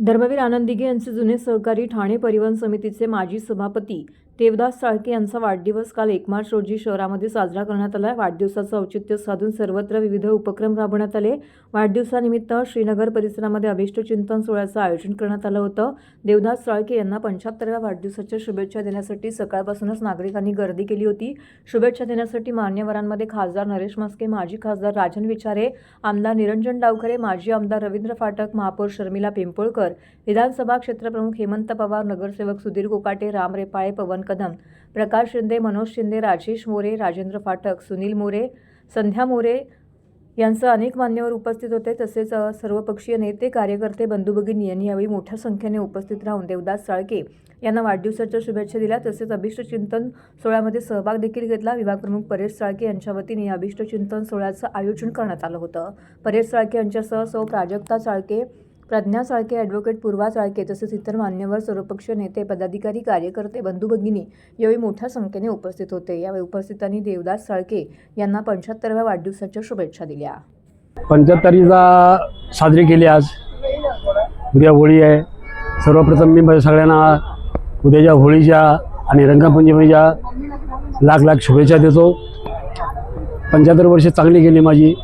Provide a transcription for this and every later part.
धर्मवीर आनंद दिघे यांचे जुने सहकारी ठाणे परिवहन समितीचे माजी सभापती देवदास साळके यांचा वाढदिवस काल 1 मार्च रोजी शहरामध्ये साजरा करण्यात आला। वाढदिवसाचं औचित्य साधून सर्वत्र विविध उपक्रम राबवण्यात आले। वाढदिवसानिमित्त श्रीनगर परिसरामध्ये अभिष्ट चिंतन सोहळ्याचं आयोजन करण्यात आलं होतं। देवदास साळके यांना 75व्या वाढदिवसाच्या शुभेच्छा देण्यासाठी सकाळपासूनच नागरिकांनी गर्दी केली होती। शुभेच्छा देण्यासाठी मान्यवरांमध्ये खासदार नरेश म्हस्के, माजी खासदार राजन विचारे, आमदार निरंजन डावखरे, माजी आमदार रवींद्र फाटक, महापौर शर्मिला पिंपळकर, विधानसभा क्षेत्रप्रमुख हेमंत पवार, नगरसेवक सुधीर कोकाटे, राम रेपाळे, पवन कदम, प्रकाश शिंदे, मनोज शिंदे, राजेश मोरे, राजेंद्र फाटक, सुनील मोरे, संध्या मोरे यांसह अनेक मान्यवर उपस्थित होते। तसेच सर्वपक्षीय नेते, कार्यकर्ते, बंधू भगिनी यांनी यावेळी मोठ्या संख्येने उपस्थित राहून देवदास साळके यांना वाढदिवसाच्या शुभेच्छा दिल्या। तसेच अभिष्ट चिंतन सोहळ्यामध्ये सहभाग देखील घेतला। विभाग प्रमुख परेश साळके यांच्या वतीने या अभिष्ट चिंतन सोहळ्याचं आयोजन करण्यात आलं होतं। परेश साळके यांच्यासह सौ प्राजक्ता साळके, प्रज्ञा साळके, ॲडव्होकेट पूर्वा साळके तसेच इतर मान्यवर, सर्वपक्षीय नेते, पदाधिकारी, कार्यकर्ते, बंधू भगिनी यावेळी मोठ्या संख्येने उपस्थित होते। यावेळी उपस्थितांनी देवदास साळके यांना 75व्या वाढदिवसाच्या शुभेच्छा दिल्या। 75वीचा साजरी केली आज। उद्या होळी आहे। सर्वप्रथम मी सगळ्यांना उद्याच्या होळीच्या आणि रंगपंचमीच्या लाख लाख शुभेच्छा देतो। 75 वर्षे चांगली गेली माझी।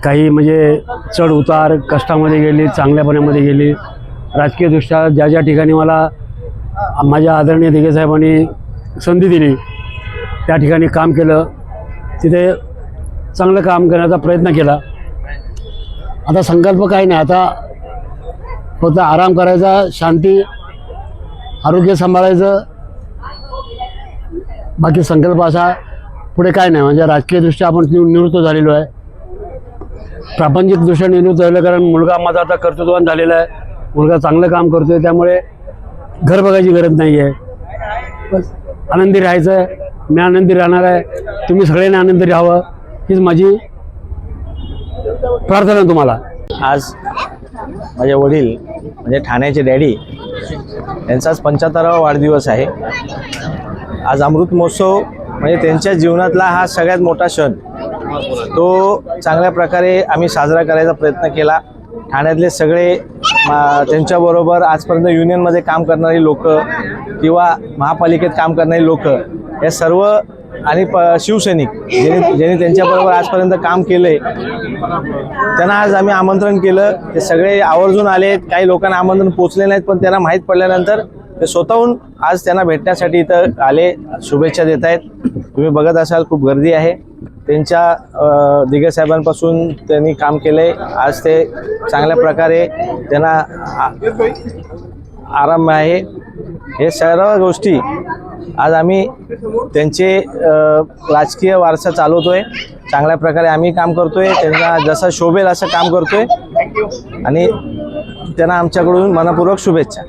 काही म्हणजे चढ उतार कष्टामध्ये गेली, चांगल्यापणामध्ये गेली। राजकीयदृष्ट्या ज्या ज्या ठिकाणी मला माझ्या आदरणीय दिघे साहेबांनी संधी दिली त्या ठिकाणी काम केलं, तिथे चांगलं काम करण्याचा प्रयत्न केला। आता संकल्प काही नाही, आता फक्त आराम करायचा, शांती, आरोग्य सांभाळायचं, बाकी संकल्प असा पुढे काय नाही। म्हणजे राजकीयदृष्ट्या आपण निवृत्त झालेलो आहे, प्रापंचिकदृष्ट्या निवृत्त झालं, कारण मुलगा माझा आता कर्तृत्ववान झालेला आहे, मुलगा चांगलं काम करतोय, त्यामुळे घर बघायची गरज नाही आहे। बस आनंदी राहायचं आहे, मी आनंदी राहणार आहे, तुम्ही सगळ्यांनी आनंदी राहावं हीच माझी प्रार्थना तुम्हाला। आज माझे वडील म्हणजे ठाण्याचे डॅडी यांचाच 75वा वाढदिवस आहे। आज अमृत महोत्सव म्हणजे त्यांच्या जीवनातला हा सगळ्यात मोठा क्षण, तो चांगल्या प्रकारे आम्ही साजरा करायचा प्रयत्न केला। ठाण्यातले सगळे त्यांच्याबरोबर आजपर्यंत युनियनमध्ये काम करणारी लोक किंवा महापालिकेत काम करणारी लोक हे सर्व आणि शिवसैनिक ज्यांनी त्यांच्याबरोबर आजपर्यंत काम केलं आहे त्यांना आज आम्ही आमंत्रण केलं। ते सगळे आवर्जून आले। काही लोकांना आमंत्रण पोचले नाहीत, पण त्यांना माहीत पडल्यानंतर ते स्वतःहून आज त्यांना भेटण्यासाठी इथं आले, शुभेच्छा देत आहेत। तुम्ही बघत असाल खूप गर्दी आहे। त्यांच्या दिघे साहेबांपासून त्यांनी काम केलंय, आज ते चांगल्या प्रकारे त्यांना आराम आहे। हे सर्व गोष्टी आज आम्ही त्यांचे राजकीय वारसा चालवतोय, चांगल्या प्रकारे आम्ही काम करतोय, त्यांना जसं शोभेल असं काम करतोय आणि त्यांना आमच्याकडून मनपूर्वक शुभेच्छा।